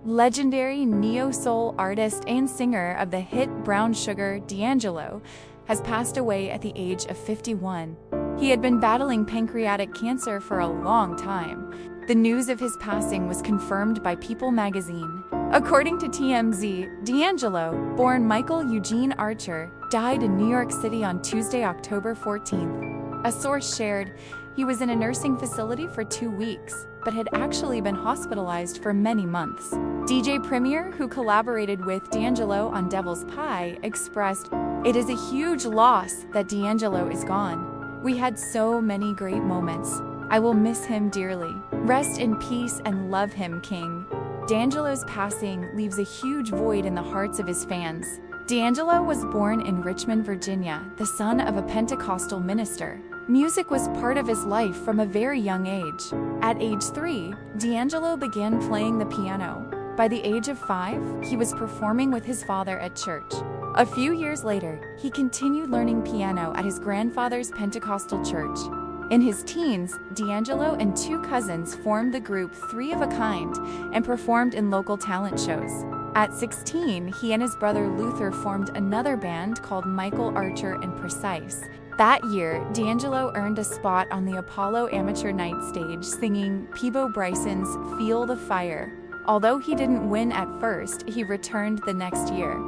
Legendary neo-soul artist and singer of the hit Brown Sugar, D'Angelo, has passed away at the age of 51. He had been battling pancreatic cancer for a long time. The news of his passing was confirmed by People magazine. According to TMZ, D'Angelo, born Michael Eugene Archer, died in New York City on Tuesday, October 14th. A source shared, he was in a nursing facility for 2 weeks, but had actually been hospitalized for many months. DJ Premier, who collaborated with D'Angelo on Devil's Pie, expressed, "It is a huge loss that D'Angelo is gone. We had so many great moments. I will miss him dearly. Rest in peace and love him, King." D'Angelo's passing leaves a huge void in the hearts of his fans. D'Angelo was born in Richmond, Virginia, the son of a Pentecostal minister. Music was part of his life from a very young age. At age 3, D'Angelo began playing the piano. By the age of 5, he was performing with his father at church. A few years later, he continued learning piano at his grandfather's Pentecostal church. In his teens, D'Angelo and 2 cousins formed the group Three of a Kind and performed in local talent shows. At 16, he and his brother Luther formed another band called Michael Archer and Precise. That year, D'Angelo earned a spot on the Apollo Amateur Night stage singing Peabo Bryson's Feel the Fire. Although he didn't win at first, he returned the next year,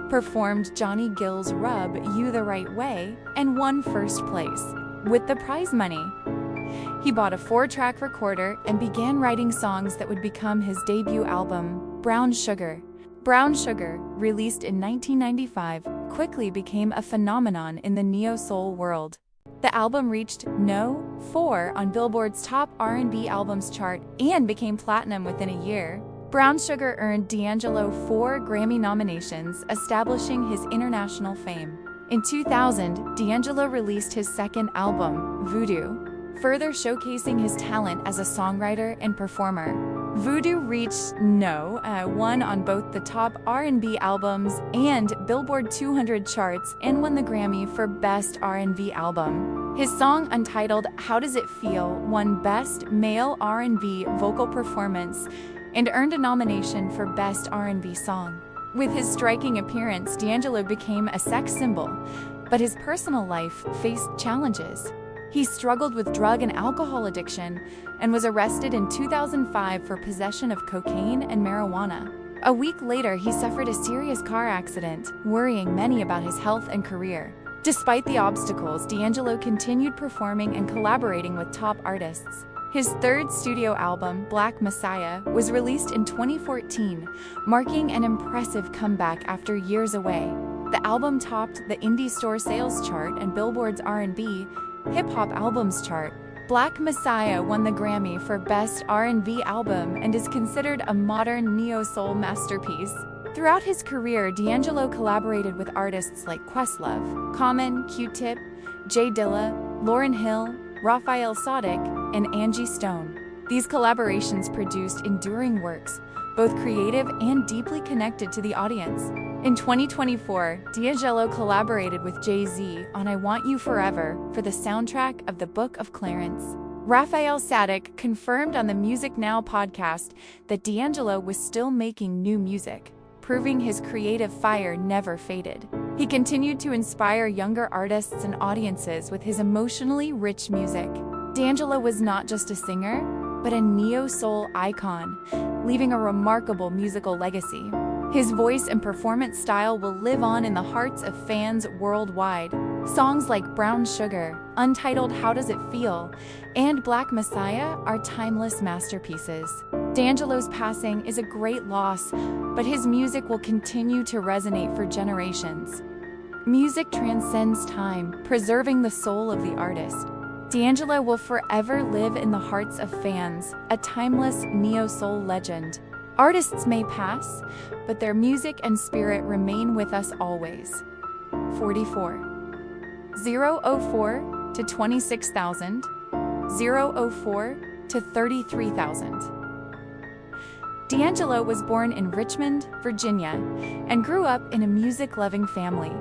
performed Johnny Gill's Rub You the Right Way, and won first place. With the prize money, he bought a 4-track recorder and began writing songs that would become his debut album, Brown Sugar. Brown Sugar, released in 1995, quickly became a phenomenon in the neo-soul world. The album reached No. 4 on Billboard's top R&B albums chart and became platinum within a year. Brown Sugar earned D'Angelo 4 Grammy nominations, establishing his international fame. In 2000, D'Angelo released his second album, Voodoo, further showcasing his talent as a songwriter and performer. Voodoo reached No. 1 on both the top R&B albums and Billboard 200 charts and won the Grammy for Best R&B Album. His song Untitled How Does It Feel won Best Male R&B Vocal Performance and earned a nomination for Best R&B Song. With his striking appearance, D'Angelo became a sex symbol, but his personal life faced challenges. He struggled with drug and alcohol addiction and was arrested in 2005 for possession of cocaine and marijuana. A week later, he suffered a serious car accident, worrying many about his health and career. Despite the obstacles, D'Angelo continued performing and collaborating with top artists. His third studio album, Black Messiah, was released in 2014, marking an impressive comeback after years away. The album topped the Indie Store Sales chart and Billboard's R&B Hip-Hop Albums chart. Black Messiah won the Grammy for Best R&B Album and is considered a modern neo-soul masterpiece. Throughout his career, D'Angelo collaborated with artists like Questlove, Common, Q-Tip, Jay Dilla, Lauryn Hill, Raphael Saadiq, and Angie Stone. These collaborations produced enduring works, both creative and deeply connected to the audience. In 2024, D'Angelo collaborated with Jay-Z on I Want You Forever for the soundtrack of The Book of Clarence. Raphael Saadiq confirmed on the Music Now podcast that D'Angelo was still making new music, proving his creative fire never faded. He continued to inspire younger artists and audiences with his emotionally rich music. D'Angelo was not just a singer, but a neo-soul icon, leaving a remarkable musical legacy. His voice and performance style will live on in the hearts of fans worldwide. Songs like Brown Sugar, Untitled How Does It Feel, and Black Messiah are timeless masterpieces. D'Angelo's passing is a great loss, but his music will continue to resonate for generations. Music transcends time, preserving the soul of the artist. D'Angelo will forever live in the hearts of fans, a timeless neo-soul legend. Artists may pass, but their music and spirit remain with us always. 44. 004 to 26,000. 004 to 33,000. D'Angelo was born in Richmond, Virginia, and grew up in a music-loving family.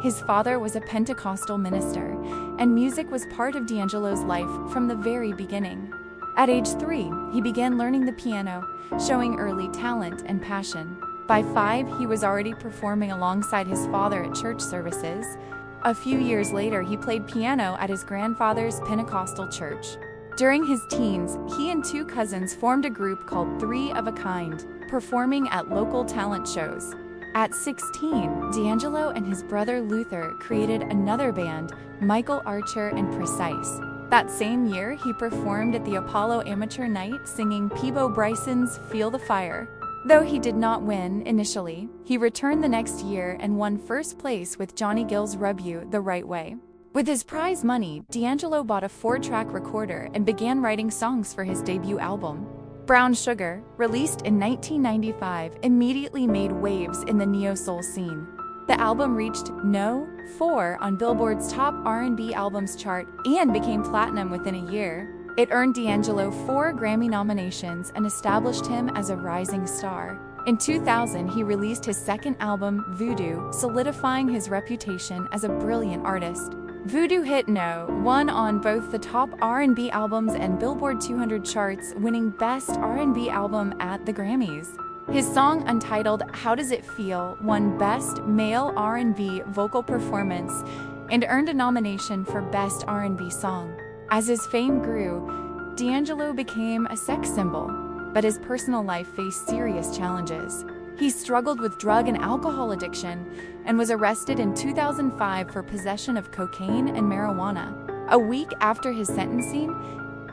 His father was a Pentecostal minister, and music was part of D'Angelo's life from the very beginning. At age 3, he began learning the piano, showing early talent and passion. By 5, he was already performing alongside his father at church services. A few years later, he played piano at his grandfather's Pentecostal church. During his teens, he and 2 cousins formed a group called Three of a Kind, performing at local talent shows. At 16, D'Angelo and his brother Luther created another band, Michael Archer and Precise. That same year, he performed at the Apollo Amateur Night singing Peabo Bryson's Feel the Fire. Though he did not win initially, he returned the next year and won first place with Johnny Gill's Rub You the Right Way. With his prize money, D'Angelo bought a 4-track recorder and began writing songs for his debut album. Brown Sugar, released in 1995, immediately made waves in the neo-soul scene. The album reached No. 4 on Billboard's top R&B albums chart and became platinum within a year. It earned D'Angelo 4 Grammy nominations and established him as a rising star. In 2000, he released his second album, Voodoo, solidifying his reputation as a brilliant artist. Voodoo hit No. 1 on both the top R&B albums and Billboard 200 charts, winning Best R&B Album at the Grammys. His song Untitled How Does It Feel won Best Male R&B Vocal Performance and earned a nomination for Best R&B Song. As his fame grew, D'Angelo became a sex symbol, but his personal life faced serious challenges. He struggled with drug and alcohol addiction and was arrested in 2005 for possession of cocaine and marijuana. A week after his sentencing,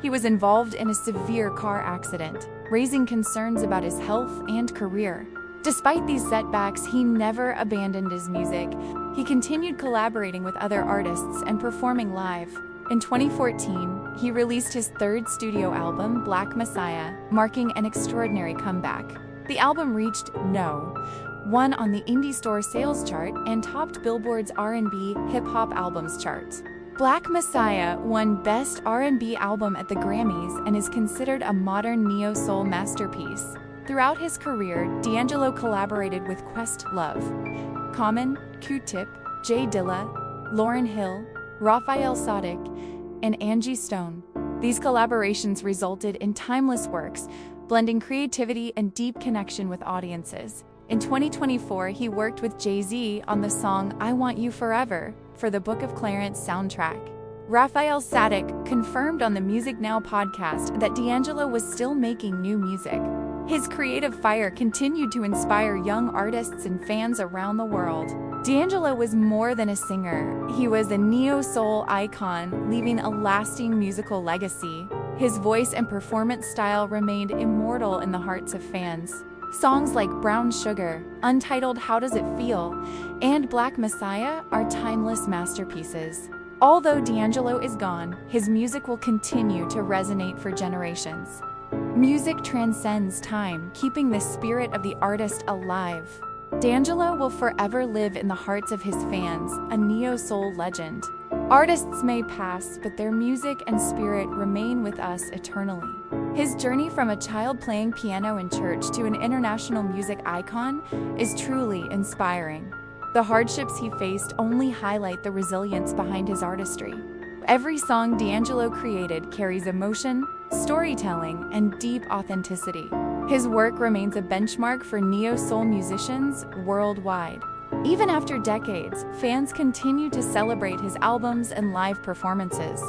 he was involved in a severe car accident, raising concerns about his health and career. Despite these setbacks, he never abandoned his music. He continued collaborating with other artists and performing live. In 2014, he released his 3rd studio album, Black Messiah, marking an extraordinary comeback. The album reached No. 1 on the Indie Store sales chart and topped Billboard's R&B hip-hop albums chart. Black Messiah won Best R&B Album at the Grammys and is considered a modern neo-soul masterpiece. Throughout his career, D'Angelo collaborated with Questlove, Common, Q-Tip, Jay Dilla, Lauryn Hill, Raphael Saadiq, and Angie Stone. These collaborations resulted in timeless works, blending creativity and deep connection with audiences. In 2024, he worked with Jay-Z on the song I Want You Forever for the Book of Clarence soundtrack. Raphael Saadiq confirmed on the Music Now podcast that D'Angelo was still making new music. His creative fire continued to inspire young artists and fans around the world. D'Angelo was more than a singer. He was a neo-soul icon, leaving a lasting musical legacy. His voice and performance style remained immortal in the hearts of fans. Songs like Brown Sugar, Untitled How Does It Feel, and Black Messiah are timeless masterpieces. Although D'Angelo is gone, his music will continue to resonate for generations. Music transcends time, keeping the spirit of the artist alive. D'Angelo will forever live in the hearts of his fans, a neo-soul legend. Artists may pass, but their music and spirit remain with us eternally. His journey from a child playing piano in church to an international music icon is truly inspiring. The hardships he faced only highlight the resilience behind his artistry. Every song D'Angelo created carries emotion, storytelling, and deep authenticity. His work remains a benchmark for neo-soul musicians worldwide. Even after decades, fans continue to celebrate his albums and live performances.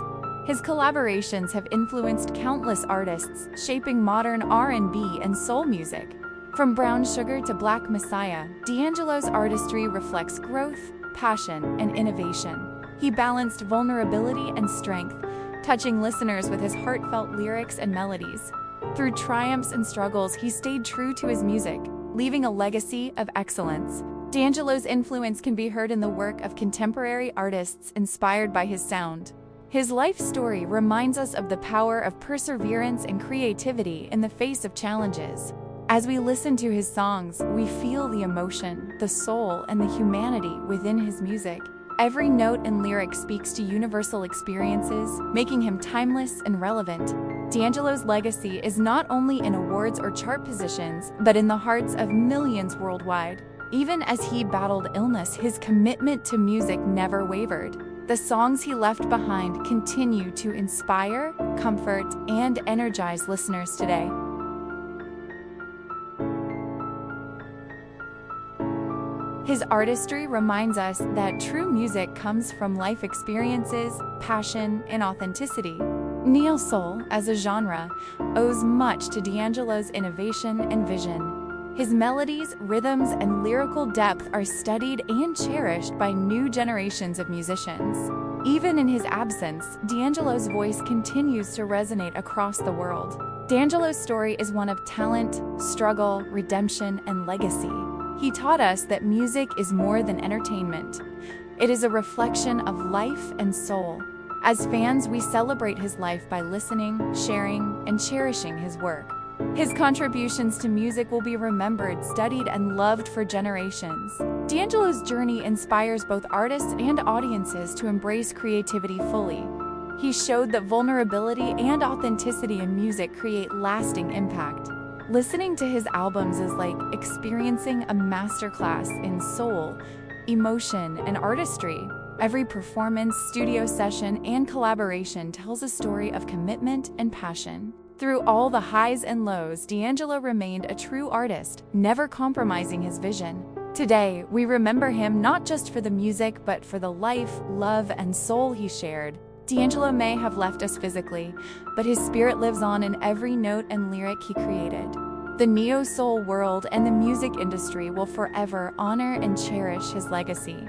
His collaborations have influenced countless artists, shaping modern R&B and soul music. From Brown Sugar to Black Messiah, D'Angelo's artistry reflects growth, passion, and innovation. He balanced vulnerability and strength, touching listeners with his heartfelt lyrics and melodies. Through triumphs and struggles, he stayed true to his music, leaving a legacy of excellence. D'Angelo's influence can be heard in the work of contemporary artists inspired by his sound. His life story reminds us of the power of perseverance and creativity in the face of challenges. As we listen to his songs, we feel the emotion, the soul, and the humanity within his music. Every note and lyric speaks to universal experiences, making him timeless and relevant. D'Angelo's legacy is not only in awards or chart positions, but in the hearts of millions worldwide. Even as he battled illness, his commitment to music never wavered. The songs he left behind continue to inspire, comfort, and energize listeners today. His artistry reminds us that true music comes from life experiences, passion, and authenticity. Neo-soul, as a genre, owes much to D'Angelo's innovation and vision. His melodies, rhythms, and lyrical depth are studied and cherished by new generations of musicians. Even in his absence, D'Angelo's voice continues to resonate across the world. D'Angelo's story is one of talent, struggle, redemption, and legacy. He taught us that music is more than entertainment. It is a reflection of life and soul. As fans, we celebrate his life by listening, sharing, and cherishing his work. His contributions to music will be remembered, studied, and loved for generations. D'Angelo's journey inspires both artists and audiences to embrace creativity fully. He showed that vulnerability and authenticity in music create lasting impact. Listening to his albums is like experiencing a masterclass in soul, emotion, and artistry. Every performance, studio session, and collaboration tells a story of commitment and passion. Through all the highs and lows, D'Angelo remained a true artist, never compromising his vision. Today, we remember him not just for the music, but for the life, love, and soul he shared. D'Angelo may have left us physically, but his spirit lives on in every note and lyric he created. The neo-soul world and the music industry will forever honor and cherish his legacy.